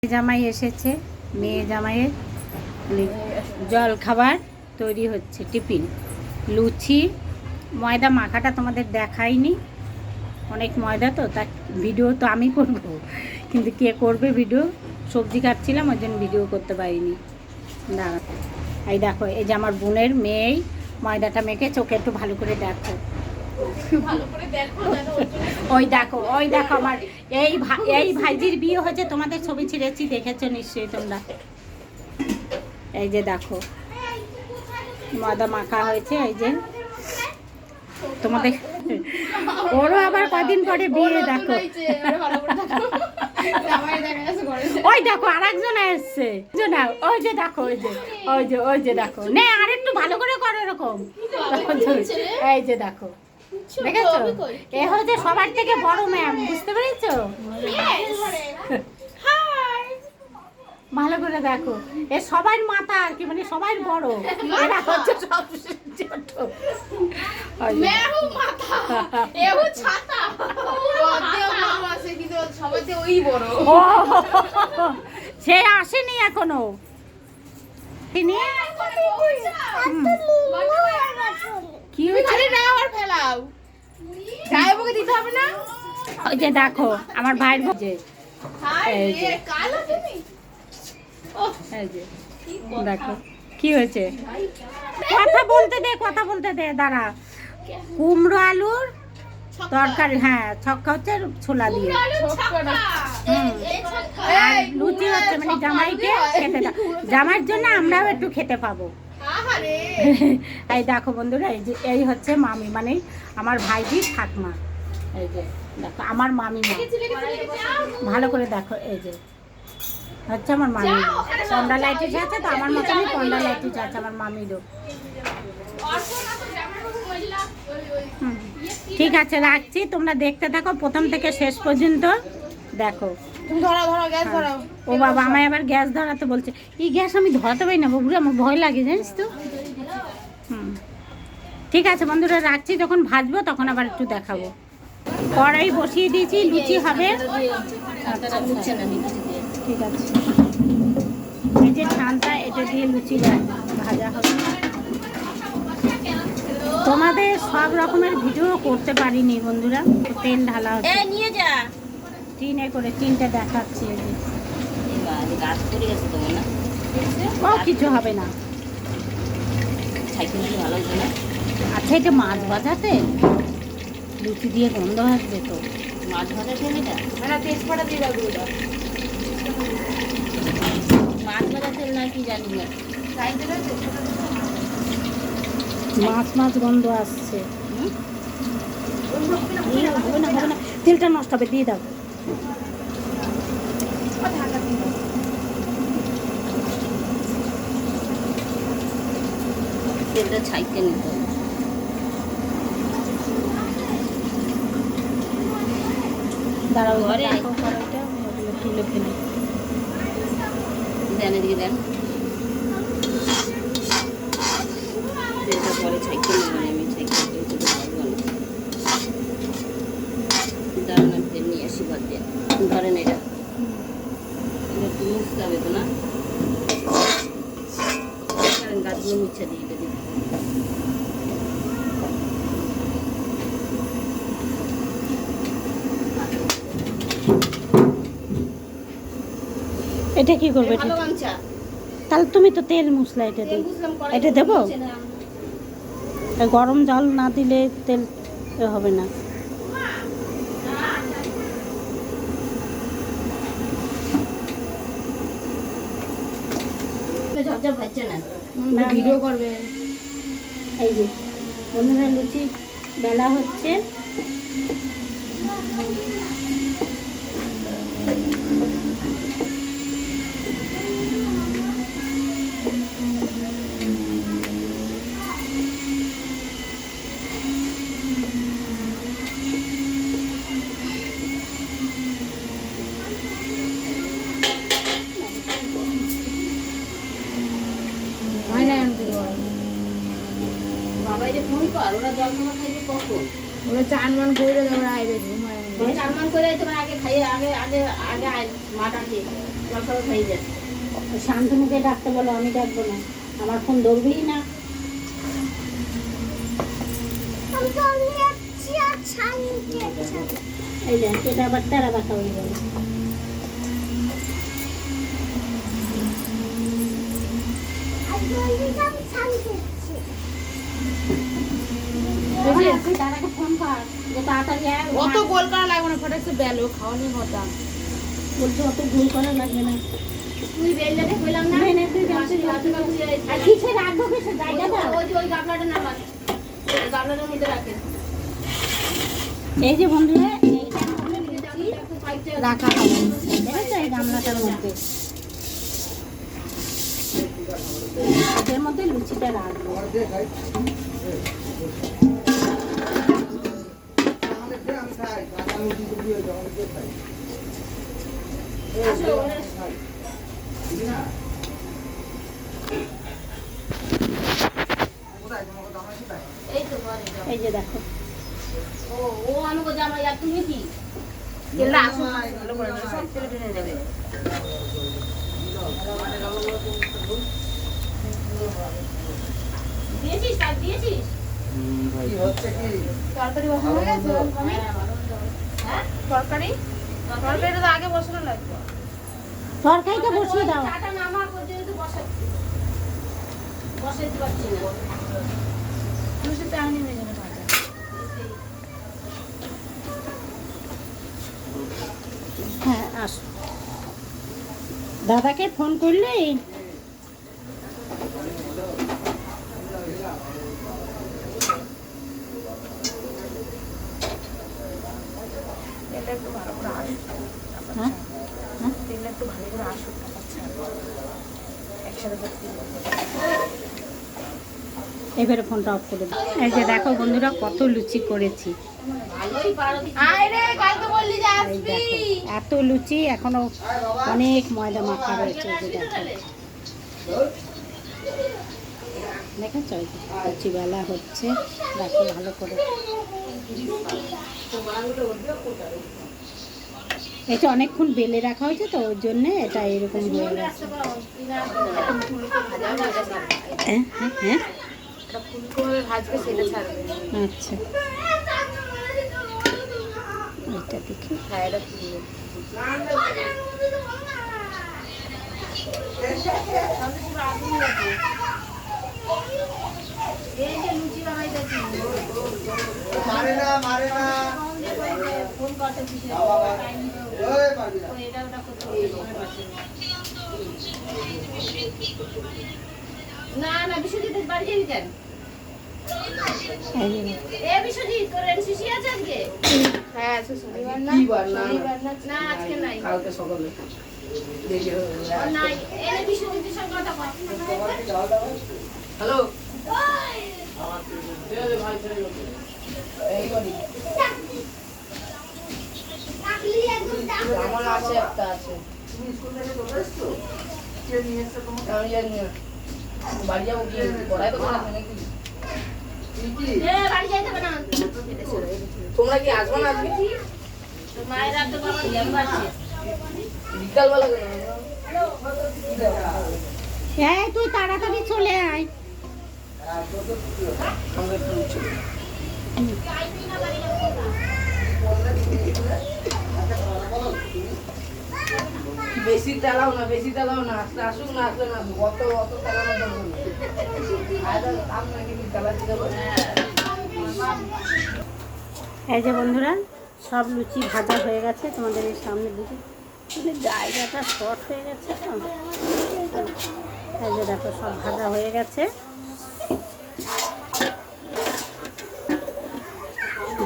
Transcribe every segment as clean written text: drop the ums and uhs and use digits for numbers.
জামাই এসেছে, মেয়ে জামাইয়ের জল খাবার তৈরি হচ্ছে। টিফিন লুচি, ময়দা মাখাটা তোমাদের দেখাইনি, অনেক ময়দা তো, তা ভিডিও তো আমি করব, কিন্তু কে করবে ভিডিও? সবজি কাটছিলাম, ওই জন্য ভিডিও করতে পারিনি। দাঁড়া, এই দেখো, এই যে আমার বোনের মেয়েই ময়দাটা মেখে, চোখে একটু ভালো করে দেখো, ওই দেখো, ওই দেখো আমার এই ভাইজির বিয়ে হয়েছে, তোমাদের ছবি ছিঁড়েছি, দেখেছো নিশ্চয়ই তোমরা। এই যে দেখো ময়দা মাখা হয়েছে, এই যে তোমাদের। ওরও আবার কদিন পরে বিয়ে, দেখো ওই দেখো আর একজন এসছে, ওই যে দেখো, ওই যে দেখো, নে আর একটু ভালো করে করো এরকম। এই যে দেখো, দেখেছো, এ হচ্ছে সবার থেকে বড় ম্যাম, বুঝতে পেরেছো? ভালো করে দেখো, এ সবার মাথা আর কি, মানে সবার বড়, এরা হচ্ছে সব ছোট। সে আসেনি এখনো, কি ওই যে দেখো আমার ভাইয়ের যে, দেখো কি হয়েছে, কথা বলতে দে, দাঁড়া। কুমড়ো আলুর তরকারি, হ্যাঁ ছক্কা হচ্ছে ছোলা দিয়ে, আর লুচি হচ্ছে, মানে জামাইকে খেতে দাও, জামাইয়ের জন্য আমরাও একটু খেতে পাবো। এই দেখো বন্ধুরা, এই হচ্ছে মামি, মানে আমার ভাইজির ঠাকমা। এই যে দেখো আমার মামি মা, ভালো করে দেখো, এই যে হচ্ছে আমার মামি, কন্ডা লাইটিস আছে তো, আমার মতনই কন্ডা লাইটিস আছে আমার মামিরও। ঠিক আছে, রাখছি, তোমরা দেখতে থাকো প্রথম থেকে শেষ পর্যন্ত দেখো। ও বাবা, আমায় আবার গ্যাস ধরাতে বলছে, এই গ্যাস আমি ধরাতে পারি না বাবুরা, আমার ভয় লাগে, জানিস তো। ঠিক আছে বন্ধুরা, রাখছি, যখন ভাজবো তখন আবার একটু দেখাবো। কড়াই বসিয়ে দিয়েছি, লুচি হবে। ঠিক আছে, এই যে ছানটা, এটা দিয়ে লুচি ভাজা হবে। তোমাদের সব রকমের ভিডিও করতে পারিনি বন্ধুরা, তেল ঢালা হচ্ছে, নিয়ে যা টিনে করে, টিনটা দেখাচ্ছি। ও কিছু হবে না, আচ্ছা এটা মাছ ভাজাতে লুচি দিয়ে গন্ধ আসবে তো, মাছ ভাজাতে তেজপাতা দিয়ে রাখবো, মাছ ভাজা তেল না কি জানি না, মাছ গন্ধ আসছে। হবে না, তেলটা নষ্ট হবে, দিয়ে দাও। তেলটা ছাইতে নিতে হবে, দাঁড়াও ঘরে তুলে ফেলি, দেন এদিকে দেন, তেলটা পরে ছাইতে নেবেন, আমি ছাইতে দাঁড়ান, আমি তেল নিয়ে আসি, বাদ দিয়ে ধরেন, এটা একটু মুছতে হবে তো না, গাছগুলো মুছে দিই, এটা দিই। এটা কি করবে? তাহলে তুমি তো তেল মুছলা, এটা দিই, এটা দেবো, গরম জল না দিলে তেল হবে না। ভিডিও করবে, এই যে বন্ধুরা লুচি বেলা হচ্ছে, ওরা চান করে, চান করে তোমার আগে খাইয়ে, আগে মাটা খেয়ে জলখাবার হয়ে যায়। শান্তনুকে ডাকতে বলো, আমি ডাকবো না, আমার ফোন ধরবেই না। এই যে এটা আবার তেরা বাঁকা হয়ে গেল। দাদাকে ফোন কর যে তাড়াতাড়ি আয়। অত গোল করা লাগবে না, ফটাকছে বেলো খাওয়ানি হতাম। বলছে অত ভুল করা লাগবে না। তুই বেলটাকে কইলাম না, না, তুই আর কিসে রাখবো, কিসে জায়গা দাও। ওই গামলাটা নামান, ওই গামলাটার মধ্যে রাখেন। এই যে বন্ধুরা, এইটার মধ্যে লুচি রাখা হবে, দেখেছো এই গামলাটার মধ্যে, এর মধ্যে লুচিটা রাখবো। এই যে দেখো, ও আমাকে জামা আর তুমি কি কেলা আসো ভালো করে না, সব তেলে টেনে যাবে। দিয়েছিস তার দিয়েছিস কি হচ্ছে কি? তরকারি বসানো হয়ে গেছে? হ্যাঁ তরকারিটা তো আগে বসানো লাগবে। তরকারিটা বসিয়ে দাও। চাটা নামা পর্যন্ত বসাচ্ছি, বসাইতে পারছি না। তুমি সাথে আনি নিয়ে যাবে ভাজা। হ্যাঁ আসো, দাদাকে ফোন করলে এটা একটু ভালো করে আসুক। হ্যাঁ হ্যাঁ তেলটা একটু ভালো করে আসুক, আচ্ছা একসাথে করতে এবারে ফোনটা অফ করে দাও। এই যে দেখো বন্ধুরা, কত লুচি করেছি। ভালোই পারো। আয় রে, কালকে বললি যে এই আসবি। দেখো এত লুচি, এখনো অনেক ময়দা মাখা রয়েছে। এই যে দেখো, দেখেছো এই যে লুচি বেলা হচ্ছে, দেখো ভালো করে। এটা অনেকক্ষণ বেলে রাখা হয়েছে তো, ওর জন্য এটা এরকম হয়ে গেছে। হ্যাঁ হ্যাঁ হ্যাঁ, ফুলকোভাবে ভাজবে সেটা ছাড়বে। আচ্ছা এটা দেখি। হ্যাঁ এটা ফুলবে। এই যে লুচি বানাইতেছি মারে না ফোন করতে দিছে। ওই পারবি না। এটা ওটা করতে না না বিশ্বজিৎ বাড়ি যাবি কেন? এই যে এ বিশ্বজিৎ তোর এনসিসি আছে আজকে? হ্যাঁ আজকে শনিবার না। কি বার না? শনিবার না আজকে নাই। কালকে সকালে দেখে ও নাই, এনে বিশ্বজিৎের সঙ্গে কথা কর। হ্যালো আমার আছে একটা আছে। তুমি স্কুল থেকে চলে এসছো? কে নিয়ে এসছে তোমাকে? আমি জানি না। বাড়ি যাবো কি পড়াই তো করা আছে নাকি? এ বাড়ি যাইতে হবে না। তোমরা কি আসবে না আজকে? তোর মায়ের আর তো বাবা জ্ঞান আছে। বিকালবেলা কেন? এই তুই তাড়াতাড়ি চলে আয়। আমরা একটু উঠছি। বেশি চালাও না, বেশি চালাও না, আস্তে আসুক না, আসলে না অত অত চালানোর দরকার নেই। আর আপনাকে কি চালাতে দেবো? এই যে বন্ধুরা, সব লুচি ভাজা হয়ে গেছে, তোমাদের এই সামনে দিকে। কিন্তু জায়গাটা শর্ট হয়ে গেছে তো, এই যে দেখো সব ভাজা হয়ে গেছে।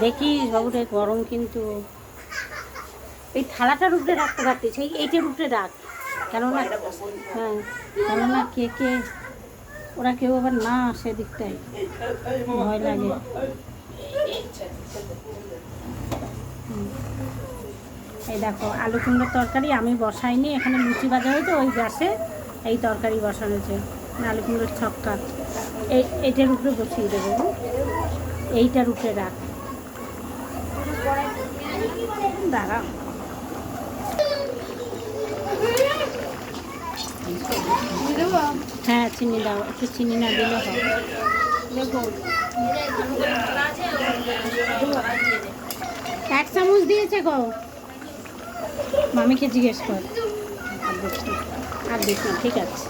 দেখিস বাবুরে, গরম কিন্তু। এই থালাটার উপরে রাখতে পারতিস, এইটার উপরে রাখ, কেননা হ্যাঁ, কেননা কে কে ওরা কেউ আবার না আসে দিকটায়, ভয় লাগে। এই দেখো আলু কুমড়োর তরকারি আমি বসাইনি, এখানে লুচি ভাজা হয়েছে, ওই গ্যাসে এই তরকারি বসানো হয়েছে। আলু কুমড়োর ছক্কা এইটার উপরে বসিয়ে দেবো, এইটার উপরে রাখ, দাঁড়া। চিনি দাও, একটু চিনি না দিলে হবে। দেখো এটাই ভালো করে করা আছে আর দিয়ে দে। 1 চামচ দিয়েছে গো, মামিকে জিজ্ঞেস কর। আর দিস না, আর দিস না, ঠিক আছে।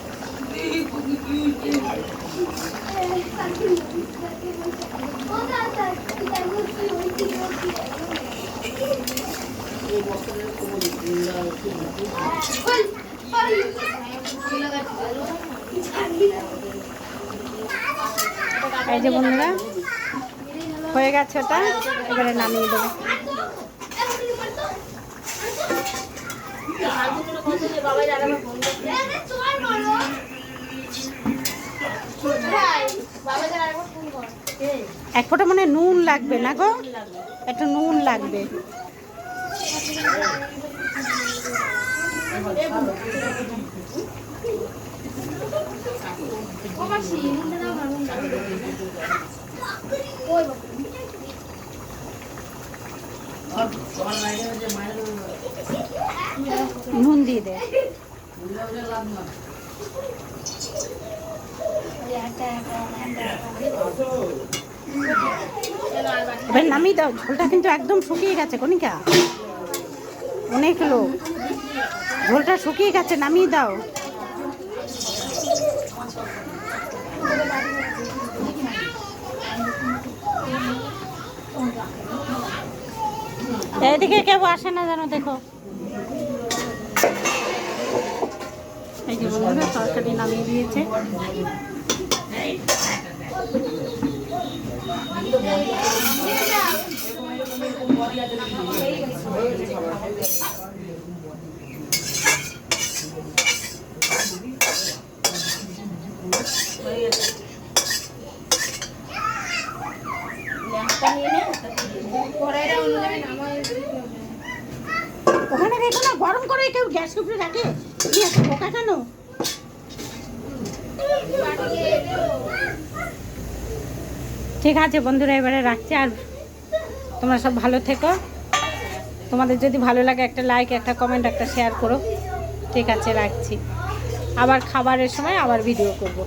এই যে বন্ধুরা হয়ে গেছে ওটা, এবারে নামিয়ে দেবো। ফালতুগুলো কত দে, বাবাই আরেকবার ফোন করছে। বাবাই আরেকবার ফোন কর। এক ফোঁটা মানে নুন লাগবে না গো, একটু নুন লাগবে। নুন দিয়ে দে। এবার নামিয়ে দাও, ঝোলটা কিন্তু একদম শুকিয়ে গেছে কণিকা, অনেক লোক, ঝোলটা শুকিয়ে গেছে, নামিয়ে দাও। এইদিকে কেউ আসে না যেন, দেখো। এই যে বন্ধুরা তরকারি নামিয়ে দিয়েছে। ওখানে দেখো না, গরম করে কেউ গ্যাস উপরে রাখে, কি আছে বোকা কেন? ঠিক আছে বন্ধুরা, এবারে রাখছি। আর তোমরা সব ভালো থেকো। তোমাদের যদি ভালো লাগে একটা লাইক, একটা কমেন্ট, একটা শেয়ার করো। ঠিক আছে, রাখছি। আবার খাবারের সময় আবার ভিডিও করব।